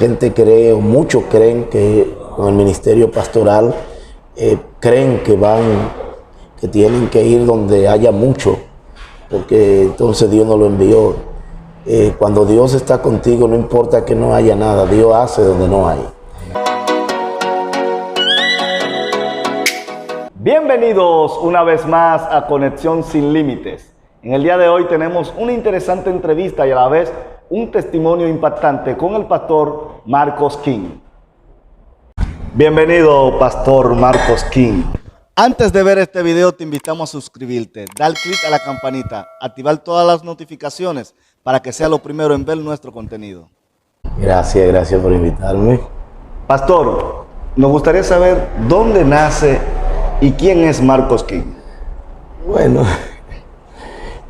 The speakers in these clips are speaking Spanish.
Gente cree, o muchos creen que con el ministerio pastoral creen que tienen que ir donde haya mucho, porque entonces Dios no lo envió. Cuando Dios está contigo, no importa que no haya nada, Dios hace donde no hay. Bienvenidos una vez más a Conexión Sin Límites. En el día de hoy tenemos una interesante entrevista y a la vez un testimonio impactante con el pastor Marcos King. Bienvenido, pastor Marcos King. Antes de ver este video te invitamos a suscribirte, dar clic a la campanita, activar todas las notificaciones para que sea lo primero en ver nuestro contenido. Gracias por invitarme. Pastor, nos gustaría saber dónde nace y quién es Marcos King. Bueno,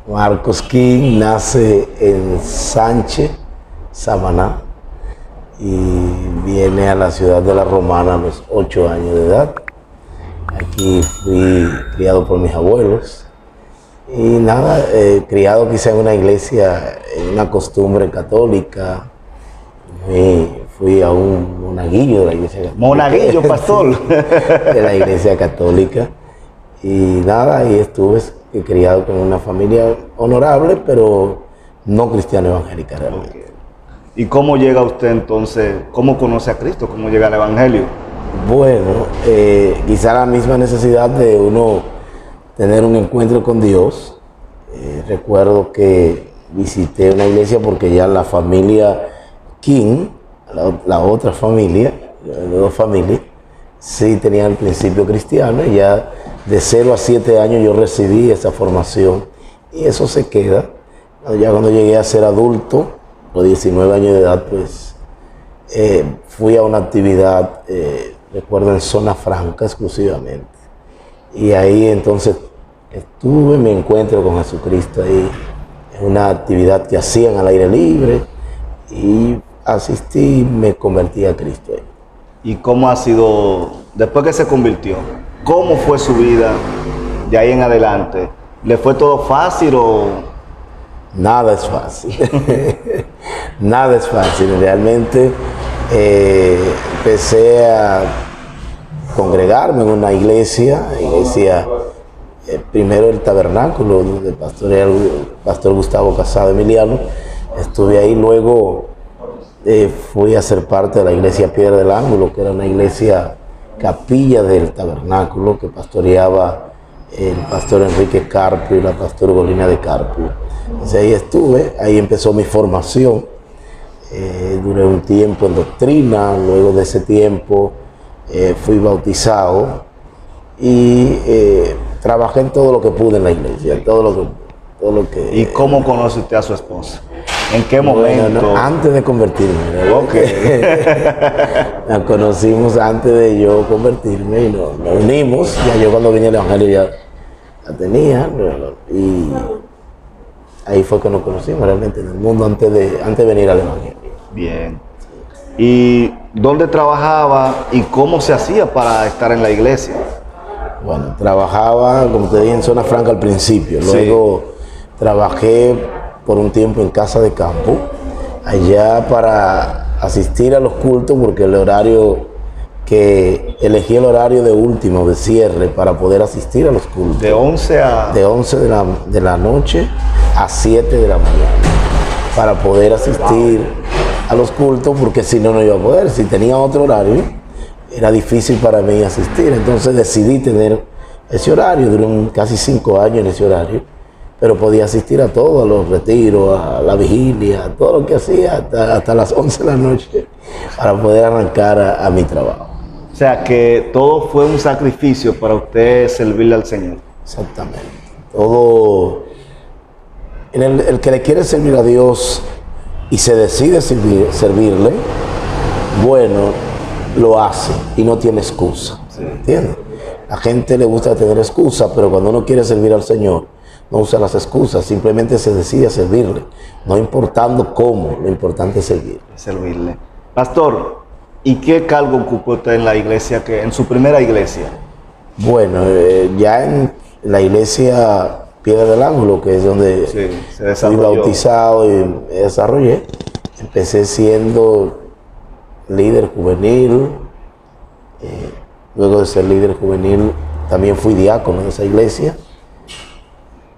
Marcos King nace en Sánchez, Samaná, y viene a la ciudad de La Romana a los 8 años de edad. Aquí fui criado por mis abuelos y nada, criado quizá en una iglesia, en una costumbre católica. Fui a un monaguillo de la iglesia católica. Monaguillo, pastor. Sí, de la iglesia católica. Y nada, ahí estuve criado con una familia honorable, pero no cristiana evangélica realmente. Okay. ¿Y cómo llega usted entonces? ¿Cómo conoce a Cristo? ¿Cómo llega al Evangelio? Bueno, quizá la misma necesidad de uno tener un encuentro con Dios. Recuerdo que visité una iglesia porque ya la familia King, la otra familia, de dos familias, sí tenían el principio cristiano, y ya de 0 a 7 años yo recibí esa formación y eso se queda. Ya cuando llegué a ser adulto, a 19 años de edad, pues fui a una actividad, recuerdo, en Zona Franca exclusivamente, y ahí entonces estuve, me encuentro con Jesucristo ahí, en una actividad que hacían al aire libre, y asistí y me convertí a Cristo. ¿Y cómo ha sido, después que se convirtió, cómo fue su vida de ahí en adelante? ¿Le fue todo fácil o...? Nada es fácil. Nada es fácil. Realmente empecé a congregarme en una iglesia, primero el tabernáculo, donde pastoreaba el pastor Gustavo Casado Emiliano. Estuve ahí, luego fui a ser parte de la iglesia Piedra del Ángulo, que era una iglesia capilla del tabernáculo que pastoreaba el pastor Enrique Carpio y la pastora Golina de Carpio. Entonces ahí estuve, ahí empezó mi formación. Duré un tiempo en doctrina, luego de ese tiempo fui bautizado y trabajé en todo lo que pude en la iglesia, todo lo que. ¿Y cómo conoce usted a su esposa? ¿En qué momento? Bueno, antes de convertirme. Okay. Nos conocimos antes de yo convertirme y nos unimos. Ya yo cuando vine al Evangelio ya la tenía, y ahí fue que nos conocimos realmente en el mundo antes de venir al Evangelio. Bien. ¿Y dónde trabajaba y cómo se hacía para estar en la iglesia? Bueno, trabajaba, como te dije, en Zona Franca al principio. Luego trabajé por un tiempo en Casa de Campo, allá para asistir a los cultos, porque elegí el horario de último, de cierre, para poder asistir a los cultos. De 11 de la noche a 7 de la mañana, para poder asistir a los cultos, porque si no, no iba a poder. Si tenía otro horario, era difícil para mí asistir. Entonces decidí tener ese horario, duré casi 5 años en ese horario, pero podía asistir a todo, a los retiros, a la vigilia, a todo lo que hacía, hasta las 11 de la noche, para poder arrancar a mi trabajo. O sea que todo fue un sacrificio para usted servirle al Señor. Exactamente. Todo, el que le quiere servir a Dios y se decide servirle, bueno, lo hace y no tiene excusa. Sí. ¿Entiendes? La gente le gusta tener excusa, pero cuando uno quiere servir al Señor, no usa las excusas, simplemente se decide a servirle, no importando cómo, lo importante es servirle. Pastor, ¿y qué cargo ocupó usted en la iglesia, en su primera iglesia? Bueno, ya en la iglesia Piedra del Ángulo, que es donde fui bautizado y me desarrollé, empecé siendo líder juvenil. Luego de ser líder juvenil, también fui diácono de esa iglesia.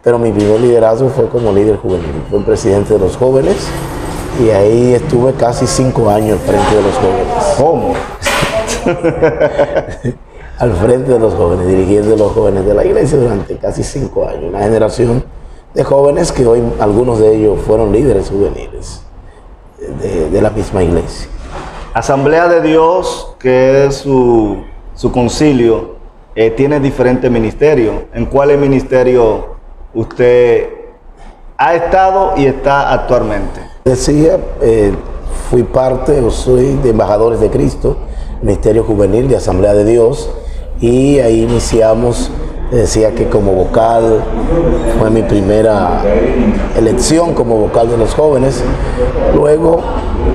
Pero mi primer liderazgo fue como líder juvenil. Fui presidente de los jóvenes y ahí estuve casi 5 años al frente de los jóvenes. ¿Cómo? Al frente de los jóvenes, dirigiendo a los jóvenes de la iglesia durante casi 5 años. Una generación de jóvenes que hoy algunos de ellos fueron líderes juveniles de la misma iglesia. Asamblea de Dios, que es su concilio, tiene diferentes ministerios. ¿En cuál ministerio usted ha estado y está actualmente? Decía, fui parte o soy de Embajadores de Cristo, Ministerio Juvenil de Asamblea de Dios, y ahí iniciamos. Decía que como vocal fue mi primera elección como vocal de los jóvenes. Luego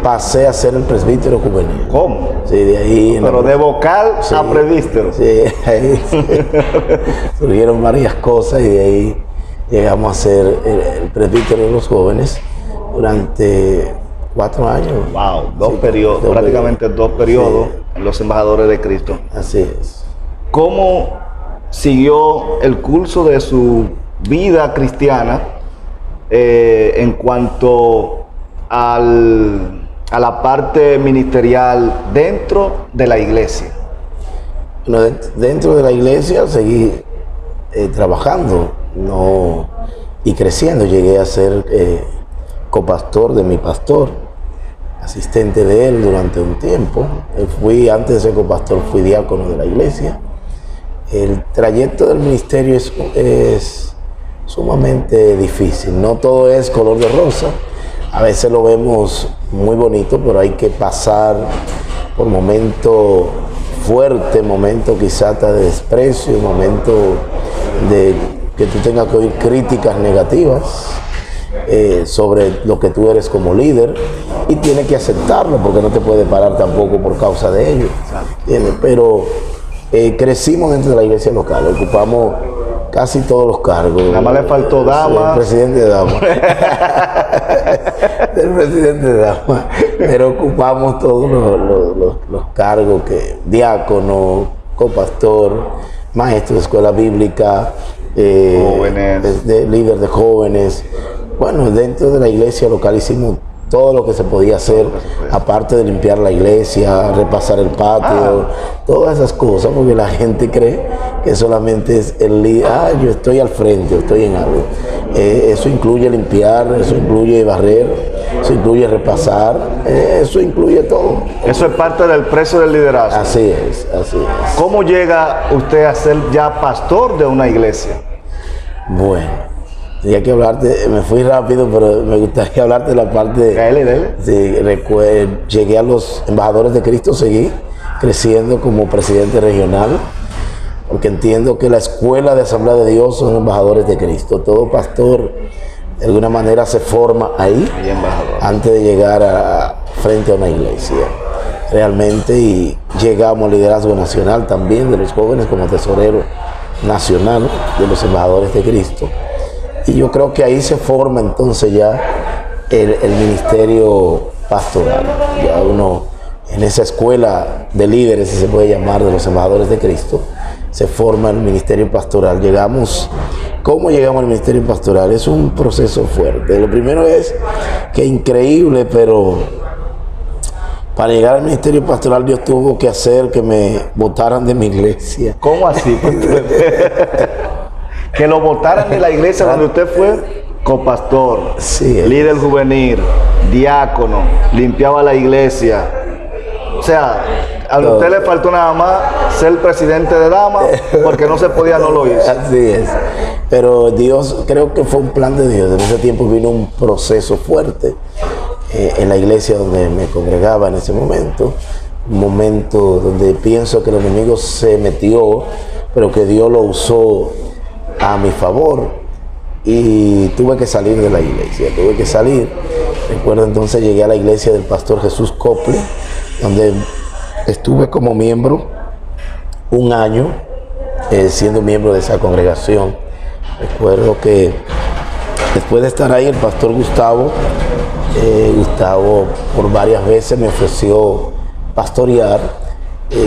pasé a ser el presbítero juvenil. ¿Cómo? Sí, de ahí. Pero de vocal sí, a presbítero. Sí, ahí surgieron varias cosas y de ahí llegamos a ser el presbítero de los jóvenes durante 4 años. Wow, dos periodos, prácticamente 2 periodos sí, en los Embajadores de Cristo. Así es. ¿Cómo siguió el curso de su vida cristiana en cuanto a la parte ministerial dentro de la iglesia? Bueno, dentro de la iglesia seguí trabajando y creciendo. Llegué a ser copastor de mi pastor, asistente de él durante un tiempo. Antes de ser copastor, fui diácono de la iglesia. El trayecto del ministerio es sumamente difícil. No todo es color de rosa. A veces lo vemos muy bonito, pero hay que pasar por momentos fuertes, momentos quizás de desprecio, momentos de que tú tengas que oír críticas negativas sobre lo que tú eres como líder, y tienes que aceptarlo porque no te puedes parar tampoco por causa de ello. ¿Entiendes? Pero crecimos dentro de la iglesia local, ocupamos casi todos los cargos. Nada más le faltó dama. El presidente de dama. El presidente de dama. Pero ocupamos todos los cargos diácono, copastor, maestro de escuela bíblica, jóvenes. Líder de jóvenes. Bueno, dentro de la iglesia local hicimos todo lo que se podía hacer, aparte de limpiar la iglesia, repasar el patio, todas esas cosas, porque la gente cree que solamente es el líder. Yo estoy al frente, estoy en algo. Eso incluye limpiar, eso incluye barrer, eso incluye repasar, eso incluye todo. Eso es parte del precio del liderazgo. Así es, así es. ¿Cómo llega usted a ser ya pastor de una iglesia? Bueno, tenía que hablarte, me fui rápido, pero me gustaría hablarte de la parte. Dale. Sí, llegué a los Embajadores de Cristo, seguí creciendo como presidente regional, porque entiendo que la escuela de Asamblea de Dios son Embajadores de Cristo. Todo pastor de alguna manera se forma ahí antes de llegar frente a una iglesia. Realmente, y llegamos al liderazgo nacional también de los jóvenes como tesorero nacional de los Embajadores de Cristo. Y yo creo que ahí se forma entonces ya el ministerio pastoral. Ya uno, en esa escuela de líderes, si se puede llamar, de los Embajadores de Cristo, se forma el ministerio pastoral. ¿Cómo llegamos al ministerio pastoral? Es un proceso fuerte. Lo primero es que increíble, pero para llegar al ministerio pastoral Dios tuvo que hacer que me botaran de mi iglesia. ¿Cómo así? Que lo votaran de la iglesia donde usted fue copastor, sí, líder juvenil, diácono, limpiaba la iglesia. O sea, a usted le faltó nada más ser presidente de dama, porque no se podía, no lo hizo. Así es. Pero Dios, creo que fue un plan de Dios. En ese tiempo vino un proceso fuerte en la iglesia donde me congregaba en ese momento. Un momento donde pienso que el enemigo se metió, pero que Dios lo usó a mi favor, y tuve que salir de la iglesia, Recuerdo entonces llegué a la iglesia del pastor Jesús Copley, donde estuve como miembro 1 año, siendo miembro de esa congregación. Recuerdo que después de estar ahí, el pastor Gustavo por varias veces me ofreció pastorear,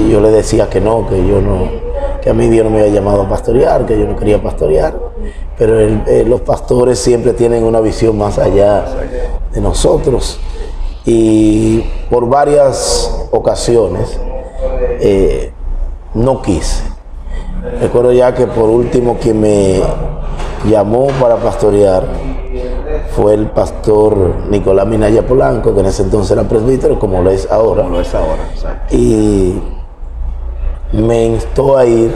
yo le decía que no, que a mí Dios no me había llamado a pastorear, que yo no quería pastorear, pero los pastores siempre tienen una visión más allá de nosotros. Y por varias ocasiones no quise. Recuerdo ya que por último quien me llamó para pastorear fue el pastor Nicolás Minaya Polanco, que en ese entonces era presbítero, como lo es ahora. Exacto. Y me instó a ir.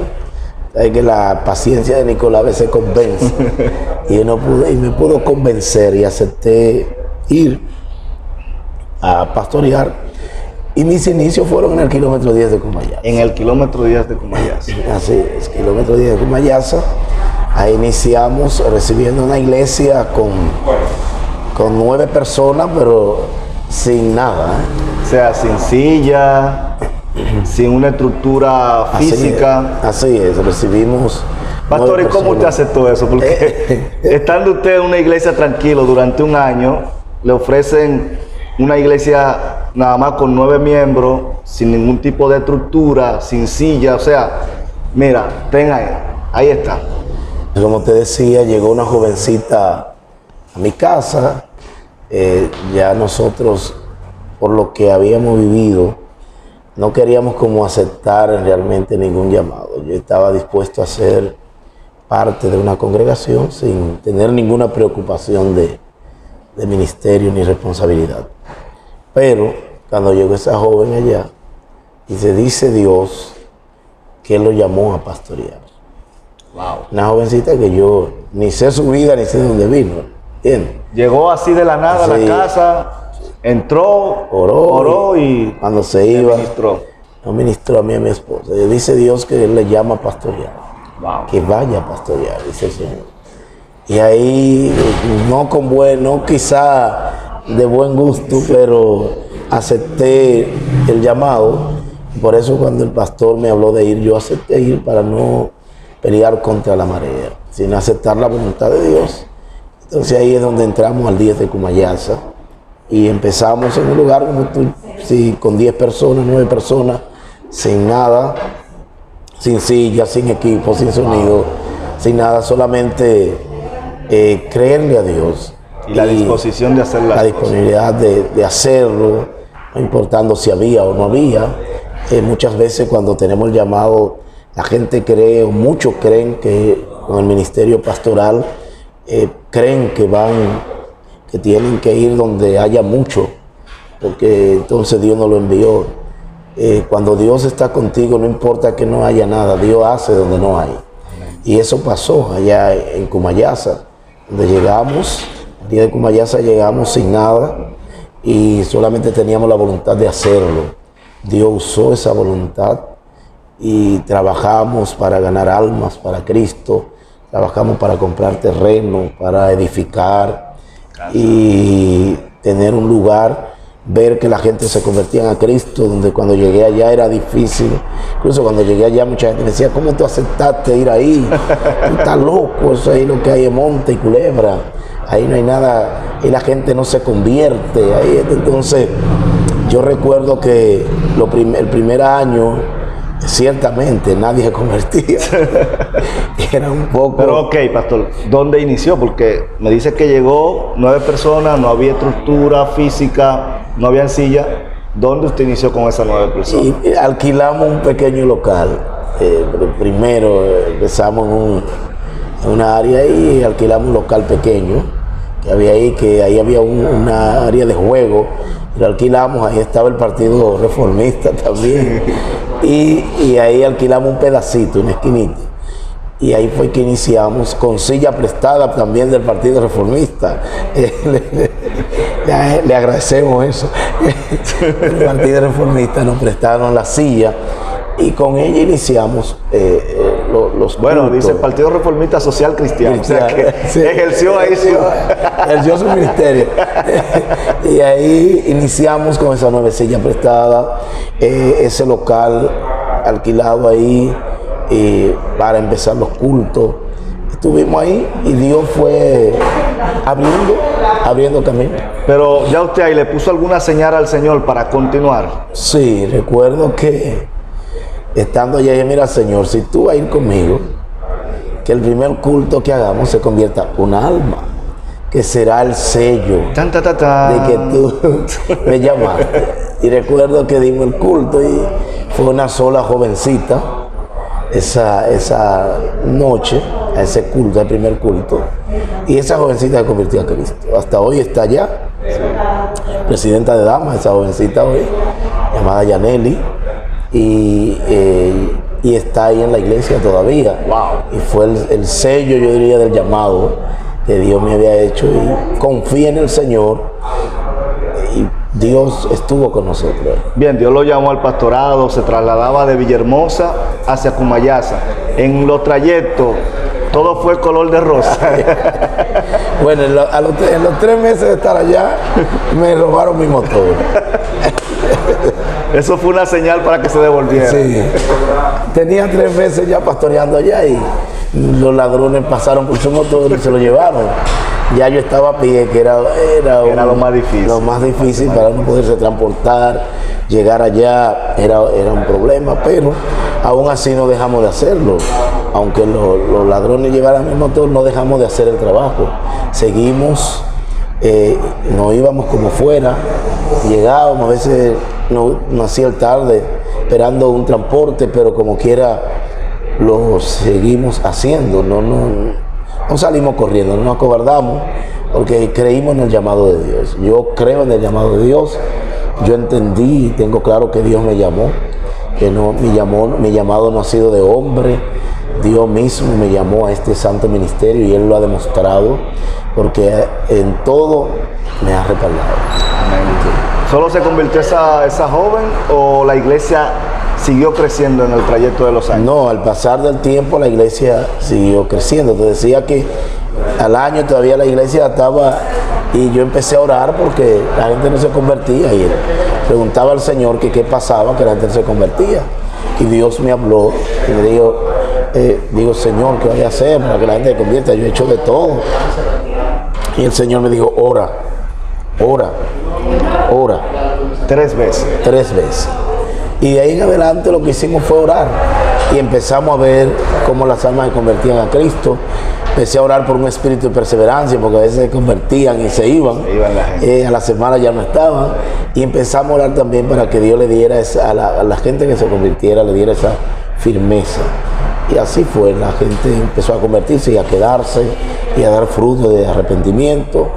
Sabes que la paciencia de Nicolás a veces convence. Y me pudo convencer y acepté ir a pastorear. Y mis inicios fueron en el kilómetro 10 de Cumayasa. En el kilómetro 10 de Cumayasa. Así es, kilómetro 10 de Cumayasa. Ahí iniciamos recibiendo una iglesia con 9 personas, pero sin nada. O sea, sin silla, sin una estructura física. Así es, recibimos. Pastor, ¿y cómo usted aceptó eso? Porque estando usted en una iglesia tranquilo durante un año, le ofrecen una iglesia nada más con 9 miembros, sin ningún tipo de estructura, sin silla. O sea, mira, ahí está. Como te decía, llegó una jovencita a mi casa. Ya nosotros, por lo que habíamos vivido, no queríamos como aceptar realmente ningún llamado. Yo estaba dispuesto a ser parte de una congregación sin tener ninguna preocupación de ministerio ni responsabilidad. Pero cuando llegó esa joven allá, y se dice Dios que Él lo llamó a pastorear. Wow. Una jovencita que yo ni sé su vida ni sé de dónde vino, ¿entiendes? Llegó así de la nada a la casa, entró, oró y cuando se iba, ministró. Ministró a mí y a mi esposa. Y dice Dios que Él le llama a pastorear. Wow. Que vaya a pastorear, dice el Señor. Y ahí, no quizá de buen gusto, pero acepté el llamado. Por eso cuando el pastor me habló de ir, yo acepté ir para no pelear contra la marea, sino aceptar la voluntad de Dios. Entonces ahí es donde entramos al 10 de Cumayasa y empezamos en un lugar como tú, sí, con 10 personas, 9 personas, sin nada, sin silla, sin equipo, sin sonido, sin nada, solamente creerle a Dios. Y la disposición de hacer la disponibilidad de hacerlo, no importando si había o no había. Muchas veces cuando tenemos el llamado, la gente cree, o muchos creen que con el ministerio pastoral, creen que tienen que ir donde haya mucho, porque entonces Dios no lo envió. Cuando Dios está contigo, no importa que no haya nada, Dios hace donde no hay. Y eso pasó allá en Cumayasa, donde llegamos, el día de Cumayasa llegamos sin nada y solamente teníamos la voluntad de hacerlo. Dios usó esa voluntad y trabajamos para ganar almas para Cristo, trabajamos para comprar terreno, para edificar y tener un lugar, ver que la gente se convertía a Cristo, donde cuando llegué allá era difícil. Incluso cuando llegué allá mucha gente me decía, ¿cómo tú aceptaste ir ahí? Tú estás loco, eso ahí lo que hay es monte y culebra, ahí no hay nada, y la gente no se convierte. Ahí, entonces yo recuerdo que el primer año ciertamente nadie se convertía. Era un poco... Pero ok, pastor, ¿dónde inició? Porque me dice que llegó 9 personas, no había estructura física, no había silla. ¿Dónde usted inició con esas 9 personas? Y alquilamos un pequeño local. Primero empezamos en una área y alquilamos un local pequeño que había ahí, que ahí había una área de juego. Lo alquilamos, ahí estaba el Partido Reformista también. Y ahí alquilamos un pedacito, una esquinita. Y ahí fue que iniciamos con silla prestada también del Partido Reformista. Le agradecemos eso. El Partido Reformista nos prestaron la silla y con ella iniciamos los bueno, cultos. dice el Partido Reformista Social Cristiano. O sea que sí, ejerció ahí ejerció su ministerio. Y ahí iniciamos con esa 9 silla prestada, ese local alquilado ahí para empezar los cultos. Estuvimos ahí y Dios fue abriendo camino. Pero ya usted ahí le puso alguna señal al Señor para continuar. Sí, recuerdo que estando allá, dije, mira Señor, si tú vas a ir conmigo, que el primer culto que hagamos se convierta en una alma, que será el sello Tan, ta, ta, ta. de que tú me llamaste. Y recuerdo que dimos el culto y fue una sola jovencita esa noche, a ese culto, el primer culto. Y esa jovencita se convirtió a Cristo. Hasta hoy está allá, presidenta de damas, esa jovencita hoy, llamada Yaneli. Y está ahí en la iglesia todavía. Wow. Y fue el sello, yo diría, del llamado que Dios me había hecho. Y confía en el Señor. Y Dios estuvo con nosotros. Bien, Dios lo llamó al pastorado, se trasladaba de Villahermosa hacia Cumayasa. En los trayectos, todo fue color de rosa. Bueno, en los 3 meses de estar allá, me robaron mi motor. Eso fue una señal para que se devolviera. Sí. Tenía 3 meses ya pastoreando allá y los ladrones pasaron por su motor y se lo llevaron. Ya yo estaba a pie, que era lo más difícil. Lo más difícil para no poderse transportar, llegar allá era un problema, pero aún así no dejamos de hacerlo. Aunque los ladrones llevaran el motor, no dejamos de hacer el trabajo. Seguimos, nos íbamos como fuera, llegábamos, a veces no hacía tarde esperando un transporte, pero como quiera lo seguimos haciendo. No salimos corriendo, no nos acobardamos, porque creímos en el llamado de Dios. Yo creo en el llamado de Dios. Yo entendí y tengo claro que Dios me llamó, que mi llamado no ha sido de hombre. Dios mismo me llamó a este santo ministerio y Él lo ha demostrado, porque en todo me ha respaldado. Amén. ¿Solo se convirtió esa joven o la iglesia siguió creciendo en el trayecto de los años? No, al pasar del tiempo la iglesia siguió creciendo. Te decía que al año todavía la iglesia estaba, y yo empecé a orar porque la gente no se convertía, y preguntaba al Señor que qué pasaba, que la gente no se convertía. Y Dios me habló y me digo, Señor, ¿qué voy a hacer para que la gente se convierta? Yo he hecho de todo. Y el Señor me dijo, ora. 3 veces. 3 veces. Y de ahí en adelante lo que hicimos fue orar. Y empezamos a ver cómo las almas se convertían a Cristo. Empecé a orar por un espíritu de perseverancia, porque a veces se convertían y se iban. A la semana ya no estaban. Y empezamos a orar también para que Dios le diera a la gente que se convirtiera, le diera esa firmeza. Y así fue, la gente empezó a convertirse y a quedarse y a dar fruto de arrepentimiento.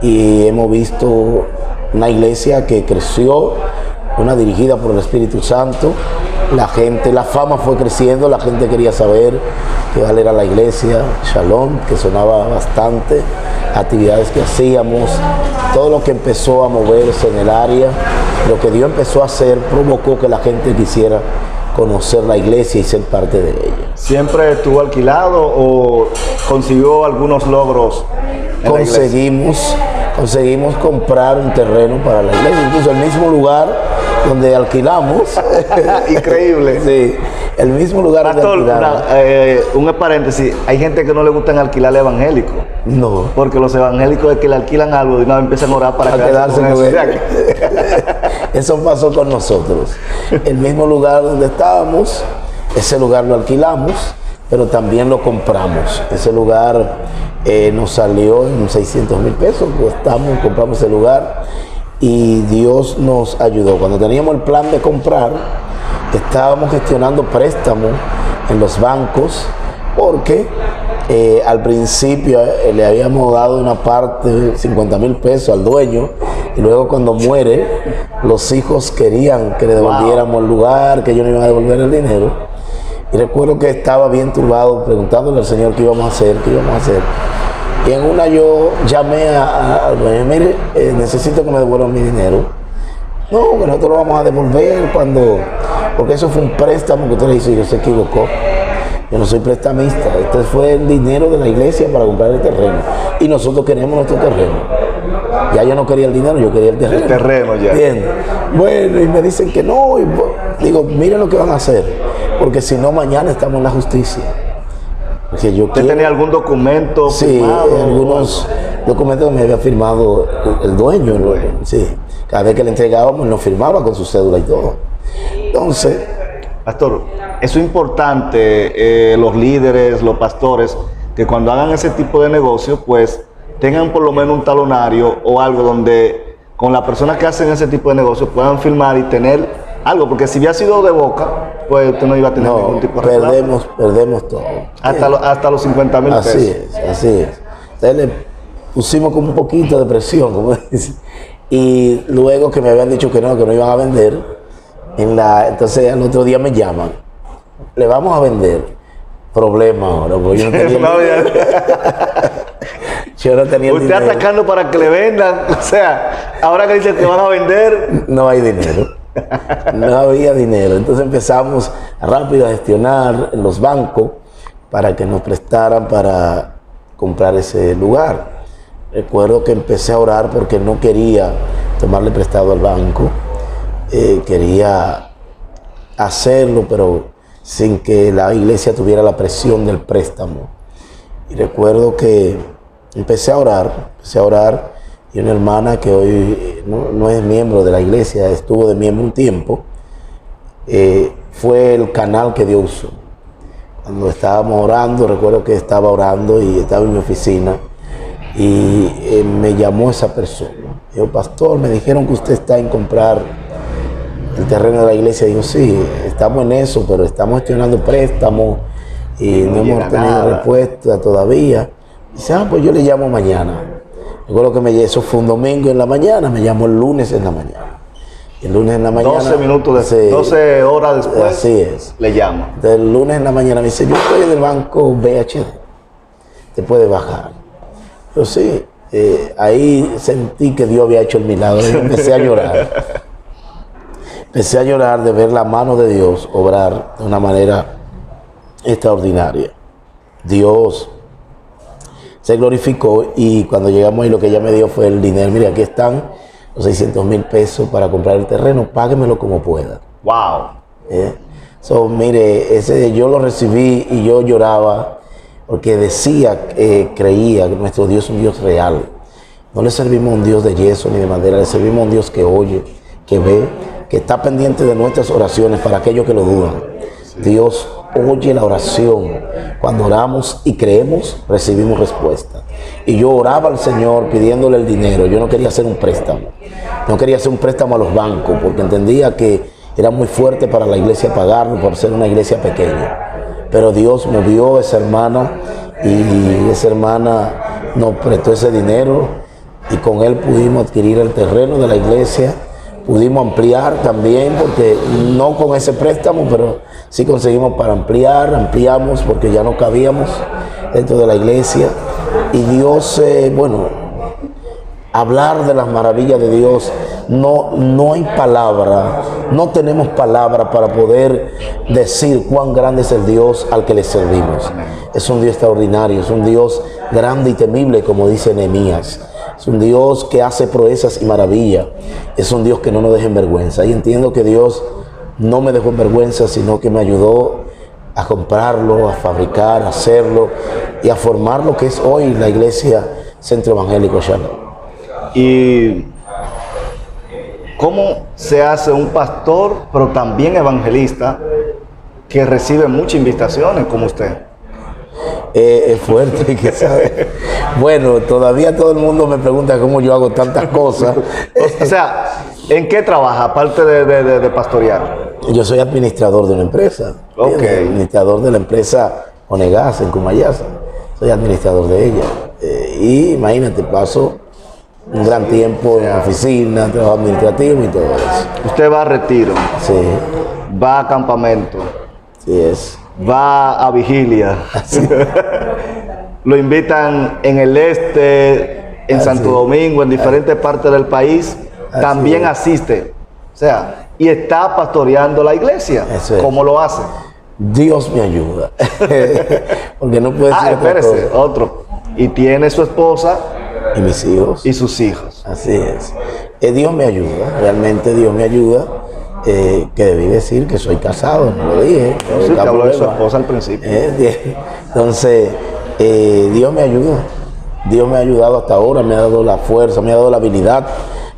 Y hemos visto una iglesia que creció, una dirigida por el Espíritu Santo. La fama fue creciendo, la gente quería saber cuál era la iglesia, Shalom, que sonaba bastante, actividades que hacíamos, todo lo que empezó a moverse en el área, lo que Dios empezó a hacer provocó que la gente quisiera conocer la iglesia y ser parte de ella. ¿Siempre estuvo alquilado o consiguió algunos logros en la iglesia? Conseguimos comprar un terreno para la iglesia, incluso el mismo lugar donde alquilamos. Increíble. Sí, el mismo lugar Pastor, donde alquilamos. Un paréntesis, hay gente que no le gustan alquilar evangélico. No. Porque los evangélicos es que le alquilan algo y no empiezan a orar para quedarse con eso. Eso pasó con nosotros. El mismo lugar donde estábamos, ese lugar lo alquilamos, pero también lo compramos. Ese lugar nos salió en 600,000 pesos, compramos ese lugar y Dios nos ayudó. Cuando teníamos el plan de comprar, estábamos gestionando préstamos en los bancos, porque al principio le habíamos dado una parte, 50,000 pesos al dueño, y luego cuando muere, los hijos querían que le devolviéramos el lugar, que yo no iba a devolver el dinero. Y recuerdo que estaba bien turbado, preguntándole al Señor qué íbamos a hacer. Y en una yo llamé al dueño, mire, necesito que me devuelvan mi dinero. No, que nosotros lo vamos a devolver porque eso fue un préstamo que usted le hizo y se equivocó. Yo no soy prestamista, este fue el dinero de la iglesia para comprar el terreno. Y nosotros queremos nuestro terreno. Ya yo no quería el dinero, yo quería el terreno. El terreno ya. Bien. Bueno, y me dicen que no. Y digo, miren lo que van a hacer, porque si no, mañana estamos en la justicia. ¿Usted tenía algún documento firmado? Sí, documentos que me había firmado el dueño. Sí. Cada vez que le entregábamos, nos firmaba con su cédula y todo. Entonces, pastor, eso es importante, los líderes, los pastores, que cuando hagan ese tipo de negocio, pues tengan por lo menos un talonario o algo donde con las personas que hacen ese tipo de negocio puedan firmar y tener algo, porque si hubiera sido de boca, pues usted no iba a tener ningún tipo de perdemos todo. Hasta los 50,000 pesos. Así es. Entonces le pusimos como un poquito de presión, como dice. Y luego que me habían dicho que no iban a vender, entonces al otro día me llaman, le vamos a vender. Problema ahora, porque yo no tenía yo no tenía usted dinero. atacando para que le vendan, o sea, ahora que dicen que van a vender. No hay dinero. No había dinero. Entonces empezamos rápido a gestionar en los bancos para que nos prestaran para comprar ese lugar. Recuerdo que empecé a orar porque no quería tomarle prestado al banco. Quería hacerlo, pero sin que la iglesia tuviera la presión del préstamo. Y recuerdo que empecé a orar, y una hermana que hoy no es miembro de la iglesia, estuvo de miembro un tiempo, fue el canal que Dios usó. Cuando estábamos orando, recuerdo que estaba orando y estaba en mi oficina, y me llamó esa persona. Dijo, pastor, me dijeron que usted está en comprar el terreno de la iglesia. Digo, sí, estamos en eso, pero estamos gestionando préstamos y no hemos tenido respuesta todavía. Dice, pues yo le llamo mañana. Recuerdo que eso fue un domingo en la mañana, me llamó el lunes en la mañana. El lunes en la mañana. 12 minutos después, 12 horas después. Así es. Le llamo. Entonces, el lunes en la mañana me dice, yo estoy en el banco BHD, te puede bajar. Yo sí, ahí sentí que Dios había hecho el milagro y empecé a llorar. Empecé a llorar de ver la mano de Dios obrar de una manera extraordinaria. Dios se glorificó y cuando llegamos ahí lo que ella me dio fue el dinero. Mire, aquí están los 600,000 pesos para comprar el terreno, páguemelo como pueda. Wow. Mire, yo lo recibí y yo lloraba porque creía que nuestro Dios es un Dios real. No le servimos a un Dios de yeso ni de madera, le servimos a un Dios que oye, que ve, que está pendiente de nuestras oraciones para aquellos que lo dudan. Dios oye la oración. Cuando oramos y creemos, recibimos respuesta. Y yo oraba al Señor pidiéndole el dinero. Yo no quería hacer un préstamo. No quería hacer un préstamo a los bancos porque entendía que era muy fuerte para la iglesia pagarlo por ser una iglesia pequeña. Pero Dios movió a esa hermana y esa hermana nos prestó ese dinero y con él pudimos adquirir el terreno de la iglesia. Pudimos ampliar también, porque no con ese préstamo, pero sí conseguimos para ampliamos porque ya no cabíamos dentro de la iglesia. Y Dios, hablar de las maravillas de Dios, no hay palabra, no tenemos palabra para poder decir cuán grande es el Dios al que le servimos. Es un Dios extraordinario, es un Dios grande y temible, como dice Nehemías. Es un Dios que hace proezas y maravillas. Es un Dios que no nos deja en vergüenza. Y entiendo que Dios no me dejó en vergüenza, sino que me ayudó a comprarlo, a fabricar, a hacerlo y a formar lo que es hoy la iglesia Centro Evangélico Shalom. ¿Y cómo se hace un pastor, pero también evangelista, que recibe muchas invitaciones como usted? Es fuerte, que sabe. Bueno, todavía todo el mundo me pregunta cómo yo hago tantas cosas. O sea, ¿en qué trabaja aparte de pastorear? Yo soy administrador de una empresa. Okay. Administrador de la empresa Onegas en Cumayasa. Soy administrador de ella. Y imagínate, paso un gran tiempo en la oficina, trabajo administrativo y todo eso. Usted va a retiro. Sí. Va a campamento. Sí es. Va a vigilia. Lo invitan en el este, en Santo Domingo, en diferentes partes del país. También asiste. O sea, y está pastoreando la iglesia. ¿Cómo lo hace? Dios me ayuda. Porque no puede ser. Espérese, otro. Y tiene su esposa. Y mis hijos. Y sus hijos. Así es. Dios me ayuda. Realmente Dios me ayuda. Que debí decir que soy casado, no lo dije. Sí, te habló de su esposa al principio. Entonces, Dios me ayuda. Dios me ha ayudado hasta ahora, me ha dado la fuerza, me ha dado la habilidad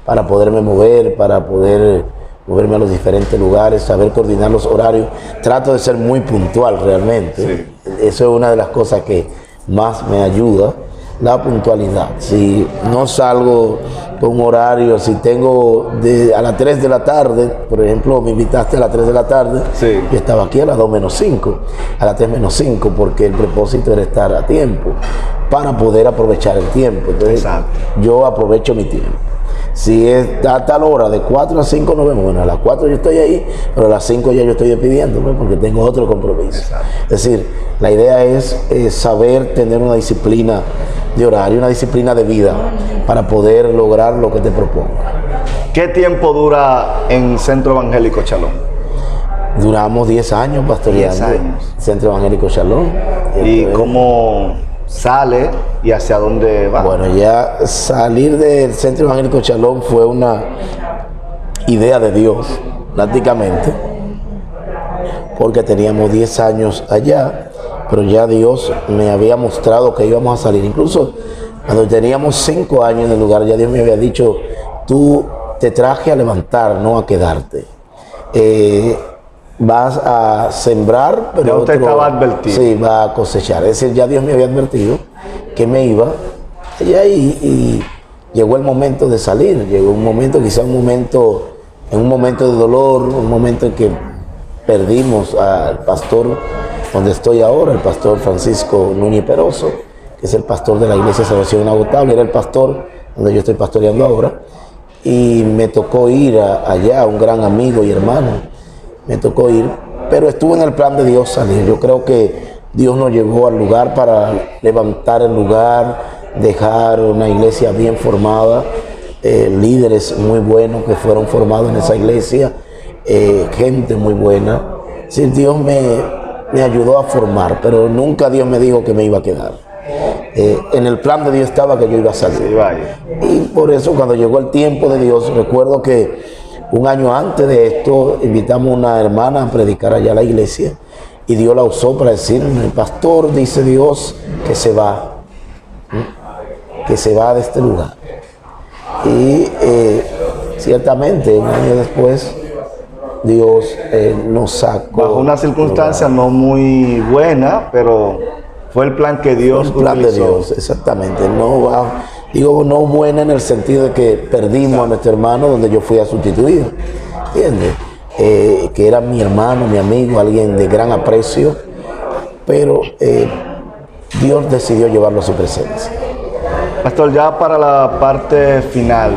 para poderme mover, para poder moverme a los diferentes lugares, saber coordinar los horarios. Trato de ser muy puntual realmente. Sí. Eso es una de las cosas que más me ayuda, la puntualidad. Si no salgo con un horario, si tengo a las 3 de la tarde, por ejemplo, me invitaste a las 3 de la tarde, sí, yo estaba aquí a las 2 menos 5, a las 3 menos 5, porque el propósito era estar a tiempo, para poder aprovechar el tiempo. Entonces, exacto, yo aprovecho mi tiempo. Si es a tal hora, de 4 a 5 nos vemos. Bueno, a las 4 yo estoy ahí, pero a las 5 ya yo estoy despidiendo, ¿no? Porque tengo otro compromiso. exacto. Es decir, la idea es saber tener una disciplina de horario, una disciplina de vida, para poder lograr lo que te proponga. ¿Qué tiempo dura en Centro Evangélico Shalom? Duramos 10 años pastoreando 10 años. Centro Evangélico Shalom. ¿Y cómo sale y hacia dónde va? Bueno, ya salir del Centro Evangélico Shalom fue una idea de Dios, prácticamente, porque teníamos 10 años allá, pero ya Dios me había mostrado que íbamos a salir. Incluso cuando teníamos 5 años en el lugar, ya Dios me había dicho, tú te traje a levantar, no a quedarte. Vas a sembrar, pero ya usted estaba advertido. Sí, va a cosechar. Es decir, ya Dios me había advertido que me iba allá y llegó el momento de salir. Llegó un momento, quizá en un momento de dolor, un momento en que perdimos al pastor donde estoy ahora, el pastor Francisco Núñez Peroso, que es el pastor de la Iglesia de Salvación Inagotable, era el pastor donde yo estoy pastoreando ahora, y me tocó ir allá, un gran amigo y hermano, me tocó ir, pero estuvo en el plan de Dios salir. Yo creo que Dios nos llevó al lugar para levantar el lugar, dejar una iglesia bien formada, líderes muy buenos que fueron formados en esa iglesia, gente muy buena. Sí, Dios me ayudó a formar, pero nunca Dios me dijo que me iba a quedar. En el plan de Dios estaba que yo iba a salir. Sí, vaya. Y por eso cuando llegó el tiempo de Dios, recuerdo que un año antes de esto invitamos a una hermana a predicar allá a la iglesia y Dios la usó para decir, el pastor dice Dios que se va de este lugar. Y ciertamente un año después Dios nos sacó. Bajo una circunstancia no muy buena, pero fue el plan que Dios utilizó. El plan de Dios, exactamente. No buena en el sentido de que perdimos a nuestro hermano donde yo fui a sustituir, ¿entiendes? Que era mi hermano, mi amigo, alguien de gran aprecio, pero Dios decidió llevarlo a su presencia. Pastor, ya para la parte final,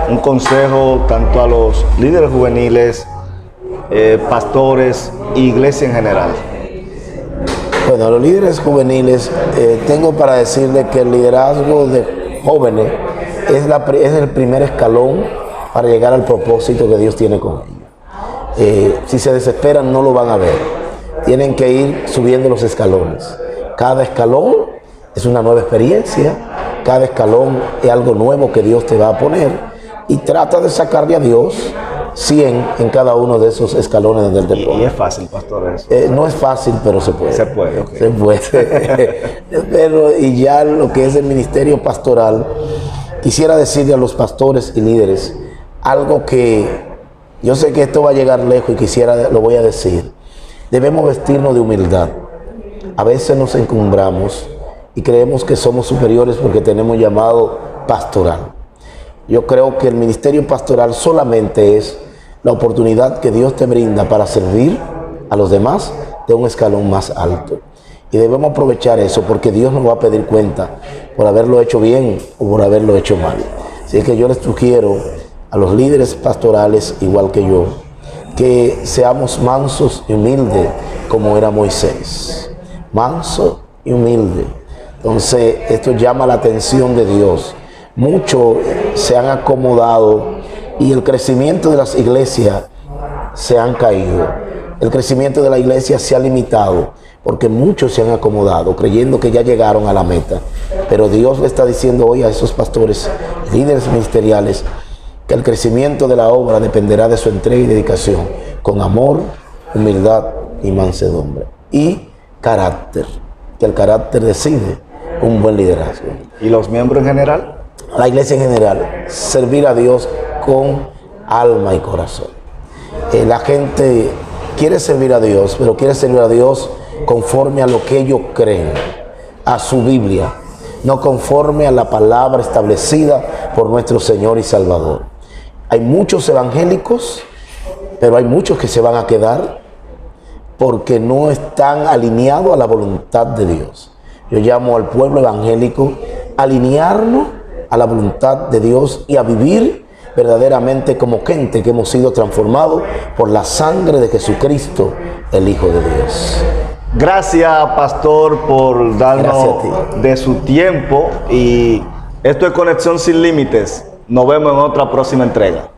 un consejo tanto a los líderes juveniles, pastores e iglesia en general. Bueno, a los líderes juveniles tengo para decirles que el liderazgo de jóvenes es el primer escalón para llegar al propósito que Dios tiene con ellos. Si se desesperan no lo van a ver. Tienen que ir subiendo los escalones. Cada escalón es una nueva experiencia. Cada escalón es algo nuevo que Dios te va a poner. Y trata de sacarle a Dios 100 en cada uno de esos escalones donde Él te pone. Y es fácil, pastor, eso. No es fácil, pero se puede. Se puede, okay. Se puede. Pero, y ya lo que es el ministerio pastoral, quisiera decirle a los pastores y líderes algo que yo sé que esto va a llegar lejos y lo voy a decir. Debemos vestirnos de humildad. A veces nos encumbramos y creemos que somos superiores porque tenemos llamado pastoral. Yo creo que el ministerio pastoral solamente es la oportunidad que Dios te brinda para servir a los demás de un escalón más alto. Y debemos aprovechar eso porque Dios nos va a pedir cuenta por haberlo hecho bien o por haberlo hecho mal. Así que yo les sugiero a los líderes pastorales, igual que yo, que seamos mansos y humildes como era Moisés. Manso y humilde. Entonces, esto llama la atención de Dios. Muchos se han acomodado y el crecimiento de las iglesias se han caído. El crecimiento de la iglesia se ha limitado porque muchos se han acomodado creyendo que ya llegaron a la meta. Pero Dios le está diciendo hoy a esos pastores, líderes ministeriales, que el crecimiento de la obra dependerá de su entrega y dedicación, con amor, humildad y mansedumbre. Y carácter, que el carácter decide un buen liderazgo. ¿Y los miembros en general? La iglesia en general, servir a Dios con alma y corazón. La gente quiere servir a Dios, pero quiere servir a Dios conforme a lo que ellos creen, a su Biblia, no conforme a la palabra establecida por nuestro Señor y Salvador. Hay muchos evangélicos, pero hay muchos que se van a quedar porque no están alineados a la voluntad de Dios. Yo llamo al pueblo evangélico a alinearnos a la voluntad de Dios y a vivir verdaderamente como gente que hemos sido transformados por la sangre de Jesucristo, el Hijo de Dios. Gracias, pastor, por darnos de su tiempo. Y esto es Conexión Sin Límites. Nos vemos en otra próxima entrega.